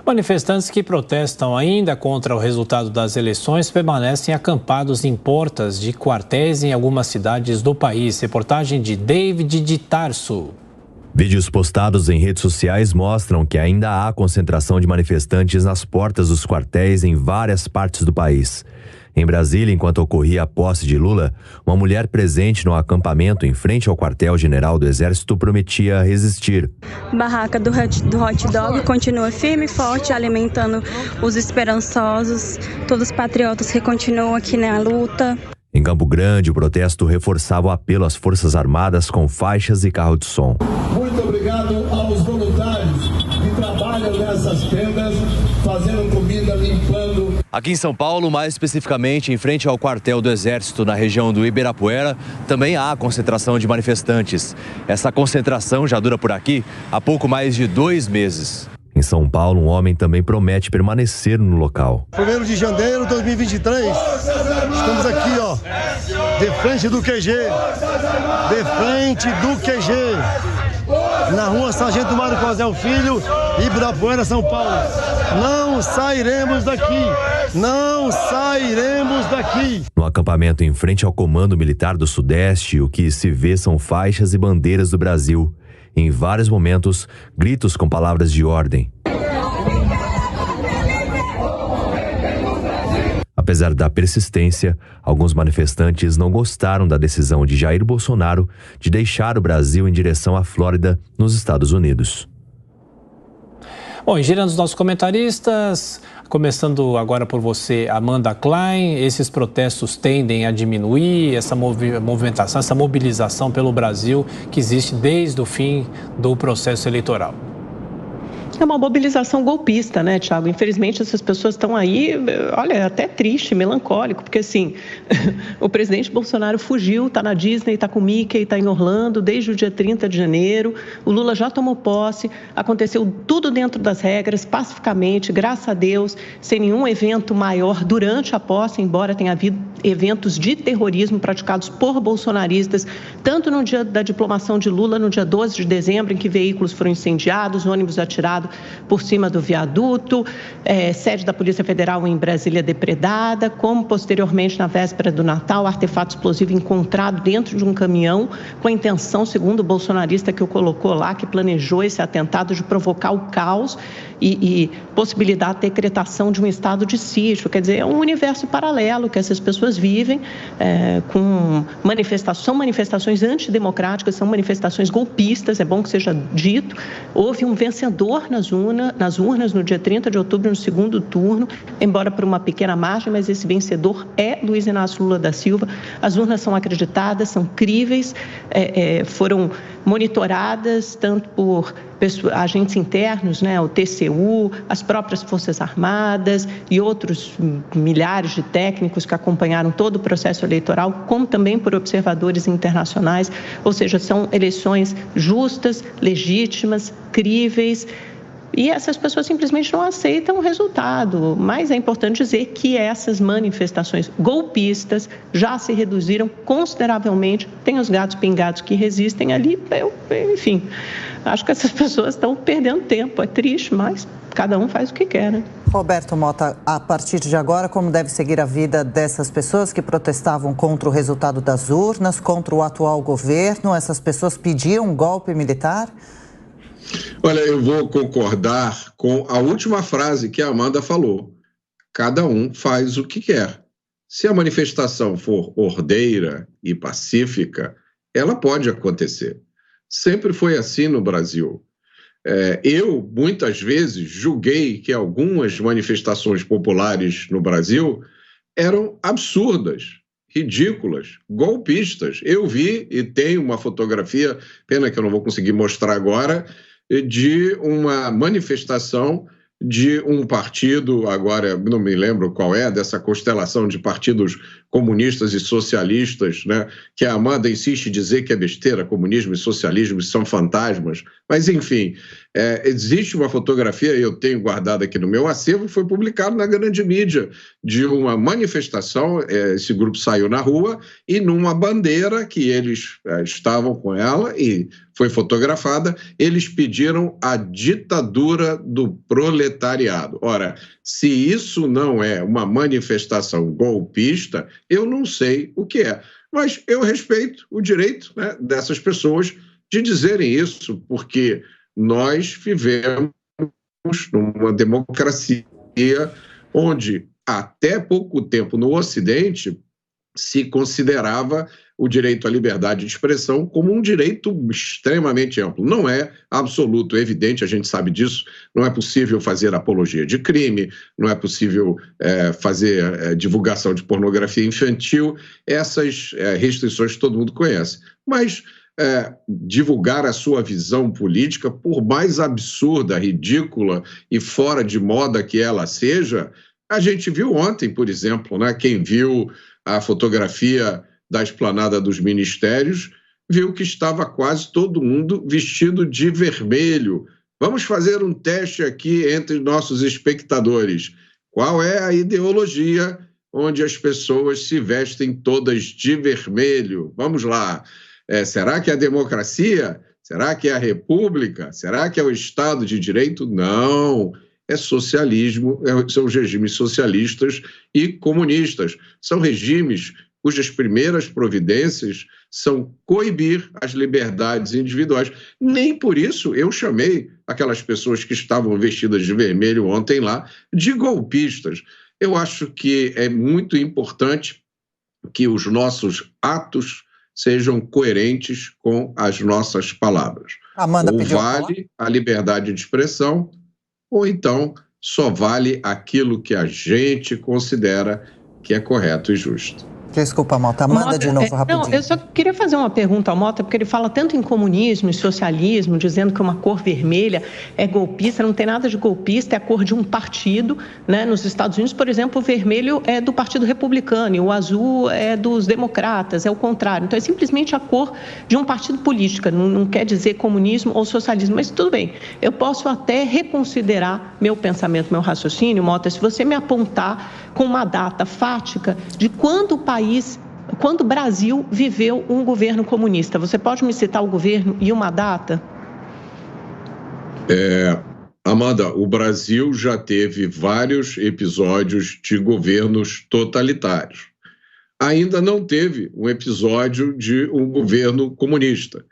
Manifestantes que protestam ainda contra o resultado das eleições permanecem acampados em portas de quartéis em algumas cidades do país. Reportagem de David de Tarso. Vídeos postados em redes sociais mostram que ainda há concentração de manifestantes nas portas dos quartéis em várias partes do país. Em Brasília, enquanto ocorria a posse de Lula, uma mulher presente no acampamento em frente ao quartel-general do Exército prometia resistir. Barraca do hot dog continua firme e forte, alimentando os esperançosos, todos os patriotas que continuam aqui na luta. Em Campo Grande, o protesto reforçava o apelo às Forças Armadas com faixas e carro de som. Muito obrigado aos voluntários que trabalham nessas tendas, fazendo comida, limpando. Aqui em São Paulo, mais especificamente em frente ao quartel do Exército, na região do Ibirapuera, também há concentração de manifestantes. Essa concentração já dura por aqui há pouco mais de 2 meses. Em São Paulo, um homem também promete permanecer no local. 1º de janeiro de 2023, estamos aqui, ó, de frente do QG, na rua Sargento Mário Cozel Filho, Ibirapuera, São Paulo. Não sairemos daqui, não sairemos daqui. No acampamento em frente ao Comando Militar do Sudeste, o que se vê são faixas e bandeiras do Brasil. Em vários momentos, gritos com palavras de ordem. Apesar da persistência, alguns manifestantes não gostaram da decisão de Jair Bolsonaro de deixar o Brasil em direção à Flórida, nos Estados Unidos. Bom, e girando os nossos comentaristas, começando agora por você, Amanda Klein, esses protestos tendem a diminuir essa movimentação, essa mobilização pelo Brasil que existe desde o fim do processo eleitoral? É uma mobilização golpista, né, Thiago? Infelizmente, essas pessoas estão aí, olha, até triste, melancólico, porque assim, o presidente Bolsonaro fugiu, está na Disney, está com o Mickey, está em Orlando desde o dia 30 de janeiro, o Lula já tomou posse, aconteceu tudo dentro das regras, pacificamente, graças a Deus, sem nenhum evento maior durante a posse, embora tenha havido eventos de terrorismo praticados por bolsonaristas, tanto no dia da diplomação de Lula, no dia 12 de dezembro, em que veículos foram incendiados, ônibus atirados por cima do viaduto, sede da Polícia Federal em Brasília depredada, como posteriormente na véspera do Natal, artefato explosivo encontrado dentro de um caminhão com a intenção, segundo o bolsonarista que o colocou lá, que planejou esse atentado, de provocar o caos e possibilitar a decretação de um estado de sítio. Quer dizer, é um universo paralelo que essas pessoas vivem com manifestações antidemocráticas, são manifestações golpistas, é bom que seja dito. Houve um vencedor nas urnas no dia 30 de outubro, no segundo turno, embora por uma pequena margem, mas esse vencedor é Luiz Inácio Lula da Silva. As urnas são acreditadas, são críveis, foram monitoradas tanto por agentes internos, né, o TCU, as próprias Forças Armadas e outros milhares de técnicos que acompanharam todo o processo eleitoral, como também por observadores internacionais, ou seja, são eleições justas, legítimas, críveis, e essas pessoas simplesmente não aceitam o resultado. Mas é importante dizer que essas manifestações golpistas já se reduziram consideravelmente. Tem os gatos pingados que resistem ali, enfim, acho que essas pessoas estão perdendo tempo. É triste, mas cada um faz o que quer, né? Roberto Mota, a partir de agora, como deve seguir a vida dessas pessoas que protestavam contra o resultado das urnas, contra o atual governo? Essas pessoas pediam um golpe militar? Olha, eu vou concordar com a última frase que a Amanda falou. Cada um faz o que quer. Se a manifestação for ordeira e pacífica, ela pode acontecer. Sempre foi assim no Brasil. Eu, muitas vezes, julguei que algumas manifestações populares no Brasil eram absurdas, ridículas, golpistas. Eu vi e tenho uma fotografia, pena que eu não vou conseguir mostrar agora, de uma manifestação de um partido, agora não me lembro qual é, dessa constelação de partidos comunistas e socialistas, né, que a Amanda insiste em dizer que é besteira, comunismo e socialismo são fantasmas, mas enfim, Existe uma fotografia, eu tenho guardada aqui no meu acervo, foi publicado na grande mídia, de uma manifestação. Esse grupo saiu na rua e numa bandeira que eles estavam com ela e foi fotografada, eles pediram a ditadura do proletariado. Ora, se isso não é uma manifestação golpista, eu não sei o que é. Mas eu respeito o direito, né, dessas pessoas de dizerem isso, porque nós vivemos numa democracia onde, até pouco tempo no Ocidente, se considerava o direito à liberdade de expressão como um direito extremamente amplo. Não é absoluto, é evidente, a gente sabe disso. Não é possível fazer apologia de crime, não é possível fazer divulgação de pornografia infantil, essas restrições que todo mundo conhece. Mas divulgar a sua visão política, por mais absurda, ridícula e fora de moda que ela seja, a gente viu ontem, por exemplo, né, quem viu a fotografia da esplanada dos ministérios, viu que estava quase todo mundo vestido de vermelho. Vamos fazer um teste aqui entre nossos espectadores. Qual é a ideologia onde as pessoas se vestem todas de vermelho? Vamos lá. Será que é a democracia? Será que é a república? Será que é o Estado de Direito? Não. É socialismo, são os regimes socialistas e comunistas. São regimes cujas primeiras providências são coibir as liberdades individuais. Nem por isso eu chamei aquelas pessoas que estavam vestidas de vermelho ontem lá de golpistas. Eu acho que é muito importante que os nossos atos sejam coerentes com as nossas palavras. Amanda, ou vale a liberdade de expressão, ou então só vale aquilo que a gente considera que é correto e justo. Desculpa, Mota. Manda de novo, rapidinho. Não, eu só queria fazer uma pergunta ao Mota, porque ele fala tanto em comunismo e socialismo, dizendo que uma cor vermelha é golpista. Não tem nada de golpista, é a cor de um partido, né? Nos Estados Unidos, por exemplo, o vermelho é do Partido Republicano e o azul é dos democratas, é o contrário. Então, é simplesmente a cor de um partido político, não quer dizer comunismo ou socialismo, mas tudo bem. Eu posso até reconsiderar meu pensamento, meu raciocínio, Mota, se você me apontar com uma data fática de quando o Brasil viveu um governo comunista. Você pode me citar o governo e uma data? Amanda, o Brasil já teve vários episódios de governos totalitários. Ainda não teve um episódio de um governo comunista.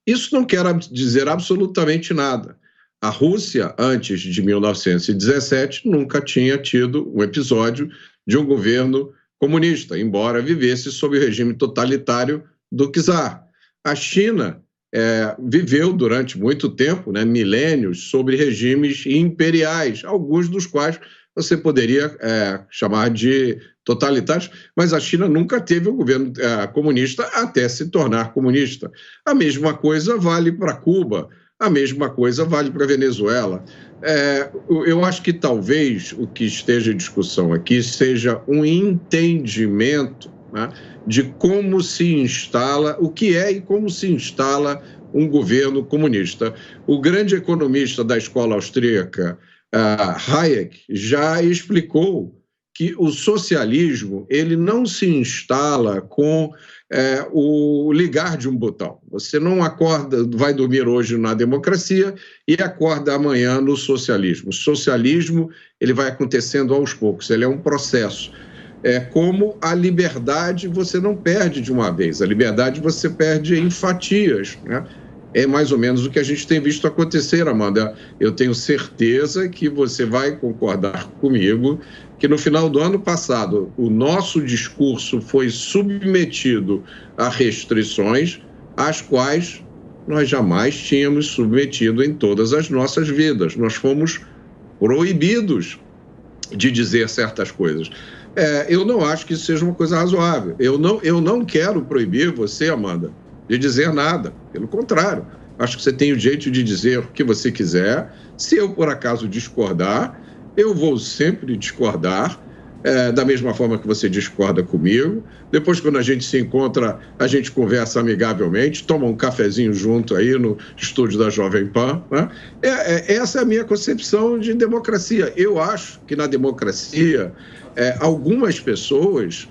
Isso não quer dizer absolutamente nada. A Rússia, antes de 1917, nunca tinha tido um episódio de um governo comunista, embora vivesse sob o regime totalitário do czar. A China viveu durante muito tempo, né, milênios, sobre regimes imperiais, alguns dos quais você poderia chamar de totalitários, mas a China nunca teve um governo comunista até se tornar comunista. A mesma coisa vale para Cuba. A mesma coisa vale para a Venezuela. Eu acho que talvez o que esteja em discussão aqui seja um entendimento, né, de como se instala, o que é e como se instala um governo comunista. O grande economista da escola austríaca, Hayek, já explicou que o socialismo ele não se instala com o ligar de um botão. Você não acorda, vai dormir hoje na democracia e acorda amanhã no socialismo. O socialismo ele vai acontecendo aos poucos, ele é um processo. Como a liberdade você não perde de uma vez, a liberdade você perde em fatias, né? É mais ou menos o que a gente tem visto acontecer, Amanda. Eu tenho certeza que você vai concordar comigo que no final do ano passado o nosso discurso foi submetido a restrições às quais nós jamais tínhamos submetido em todas as nossas vidas. Nós fomos proibidos de dizer certas coisas. Eu não acho que isso seja uma coisa razoável. Eu não quero proibir você, Amanda, de dizer nada. Pelo contrário, acho que você tem o direito de dizer o que você quiser. Se eu, por acaso, discordar, eu vou sempre discordar, da mesma forma que você discorda comigo. Depois, quando a gente se encontra, a gente conversa amigavelmente, toma um cafezinho junto aí no estúdio da Jovem Pan, né? Essa é a minha concepção de democracia. Eu acho que na democracia, algumas pessoas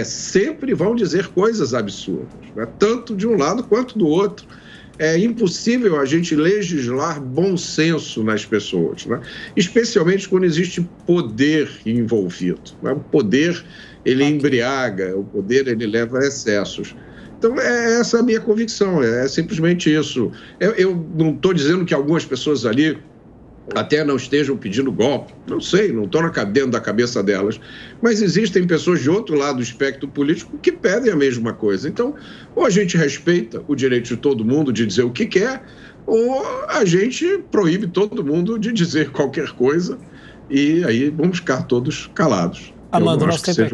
sempre vão dizer coisas absurdas, né? Tanto de um lado quanto do outro. É impossível a gente legislar bom senso nas pessoas, né? Especialmente quando existe poder envolvido, né? O poder, ele embriaga, o poder, ele leva a excessos. Então, essa é a minha convicção, é simplesmente isso. Eu não estou dizendo que algumas pessoas ali até não estejam pedindo golpe, não sei, não estou dentro da cabeça delas, mas existem pessoas de outro lado do espectro político que pedem a mesma coisa. Então, ou a gente respeita o direito de todo mundo de dizer o que quer, ou a gente proíbe todo mundo de dizer qualquer coisa e aí vamos ficar todos calados. Amanda, nós temos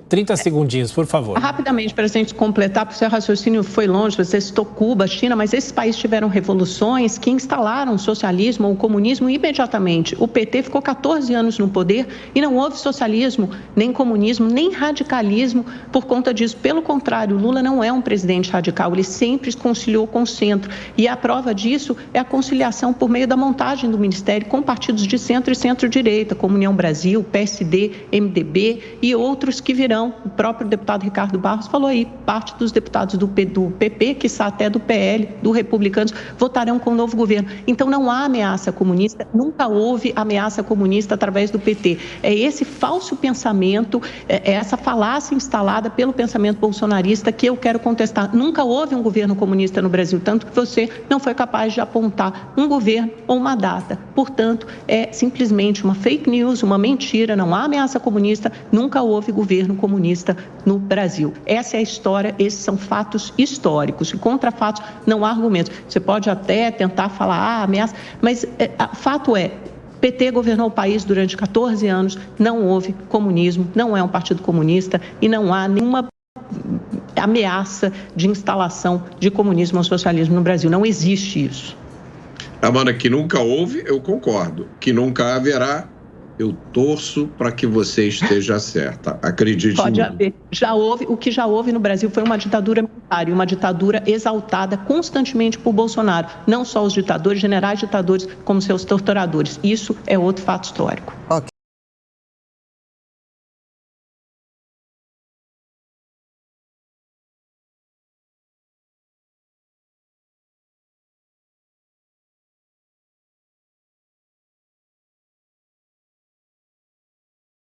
30 segundinhos, por favor. Rapidamente, para a gente completar, porque o seu raciocínio foi longe, você citou Cuba, China, mas esses países tiveram revoluções que instalaram o socialismo ou o comunismo imediatamente. O PT ficou 14 anos no poder e não houve socialismo, nem comunismo, nem radicalismo por conta disso. Pelo contrário, Lula não é um presidente radical, ele sempre conciliou com o centro. E a prova disso é a conciliação por meio da montagem do ministério com partidos de centro e centro-direita, como União Brasil, PSD, MDB, e outros que virão. O próprio deputado Ricardo Barros falou aí, parte dos deputados do PP, que está até do PL, do Republicanos, votarão com o novo governo. Então não há ameaça comunista, nunca houve ameaça comunista através do PT. É esse falso pensamento, é essa falácia instalada pelo pensamento bolsonarista que eu quero contestar. Nunca houve um governo comunista no Brasil, tanto que você não foi capaz de apontar um governo ou uma data. Portanto, é simplesmente uma fake news, uma mentira, não há ameaça comunista. Nunca houve governo comunista no Brasil. Essa é a história, esses são fatos históricos. E contra fatos não há argumentos. Você pode até tentar falar, ameaça, mas fato é, PT governou o país durante 14 anos, não houve comunismo, não é um partido comunista e não há nenhuma ameaça de instalação de comunismo ou socialismo no Brasil. Não existe isso. Amanda, que nunca houve, eu concordo. Que nunca haverá, eu torço para que você esteja certa. Acredite em mim. Pode haver. Já houve, o que já houve no Brasil foi uma ditadura militar e uma ditadura exaltada constantemente por Bolsonaro. Não só os ditadores, generais ditadores, como seus torturadores. Isso é outro fato histórico. Ok.